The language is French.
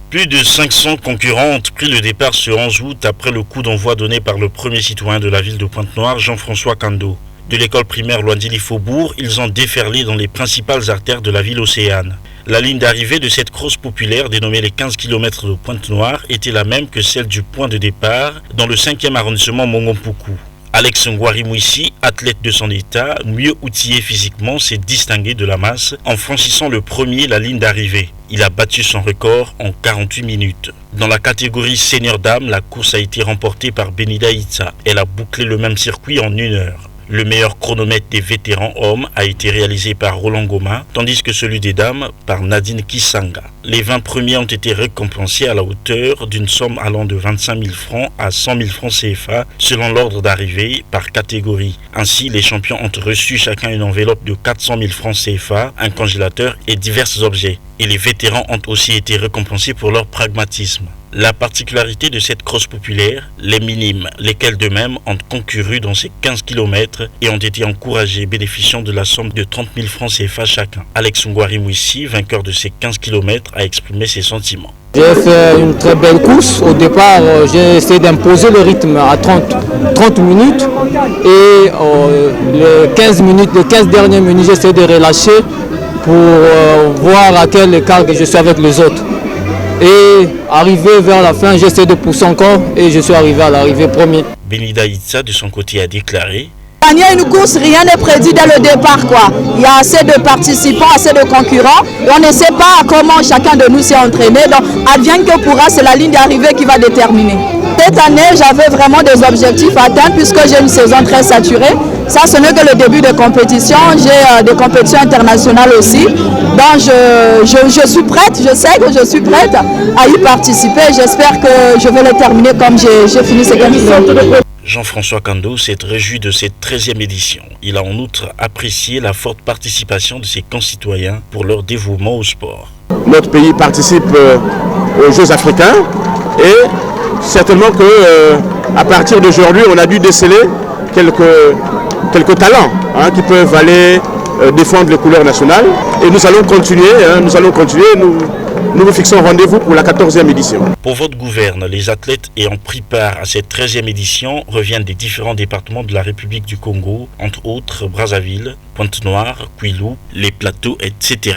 Plus de 500 concurrents ont pris le départ ce 11 août après le coup d'envoi donné par le premier citoyen de la ville de Pointe-Noire, Jean-François Kando. De l'école primaire Loindili-Faubourg, ils ont déferlé dans les principales artères de la ville océane. La ligne d'arrivée de cette crosse populaire dénommée les 15 km de Pointe-Noire était la même que celle du point de départ dans le 5e arrondissement Mongompuku. Alex Ngouari-Mouissi, athlète de son état, mieux outillé physiquement, s'est distingué de la masse en franchissant le premier la ligne d'arrivée. Il a battu son record en 48 minutes. Dans la catégorie senior dame, la course a été remportée par Benida Itza. Elle a bouclé le même circuit en 1 heure. Le meilleur chronomètre des vétérans hommes a été réalisé par Roland Goma, tandis que celui des dames par Nadine Kisanga. Les 20 premiers ont été récompensés à la hauteur d'une somme allant de 25 000 francs à 100 000 francs CFA selon l'ordre d'arrivée par catégorie. Ainsi, les champions ont reçu chacun une enveloppe de 400 000 francs CFA, un congélateur et divers objets. Et les vétérans ont aussi été récompensés pour leur pragmatisme. La particularité de cette crosse populaire, les minimes, lesquels de même ont concouru dans ces 15 km et ont été encouragés bénéficiant de la somme de 30 000 francs CFA chacun. Alex Ngouari-Mouissi, vainqueur de ces 15 km, a exprimé ses sentiments. J'ai fait une très belle course. Au départ, j'ai essayé d'imposer le rythme à 30 minutes et les 15 dernières minutes, j'ai essayé de relâcher pour voir à quel écart je suis avec les autres. Et arrivé vers la fin, j'essaie de pousser encore et je suis arrivé à l'arrivée premier. Benida Itza, de son côté, a déclaré: gagner une course, rien n'est prédit dès le départ, quoi. Il y a assez de participants, assez de concurrents et on ne sait pas comment chacun de nous s'est entraîné. Donc, advienne que pourra, c'est la ligne d'arrivée qui va déterminer. Cette année, j'avais vraiment des objectifs à atteindre puisque j'ai une saison très saturée. Ça, ce n'est que le début de compétition. J'ai des compétitions internationales aussi. Donc, je suis prête, je sais que je suis prête à y participer. J'espère que je vais le terminer comme j'ai fini ces 15 km. Jean-François Kando s'est réjoui de cette 13e édition. Il a en outre apprécié la forte participation de ses concitoyens pour leur dévouement au sport. Notre pays participe aux Jeux africains et certainement qu'à partir d'aujourd'hui, on a dû déceler quelques talents qui peuvent aller défendre les couleurs nationales. Et nous allons continuer, nous vous fixons rendez-vous pour la 14e édition. Pour votre gouverne, les athlètes ayant pris part à cette 13e édition reviennent des différents départements de la République du Congo, entre autres Brazzaville, Pointe-Noire, Kwilu, les Plateaux, etc.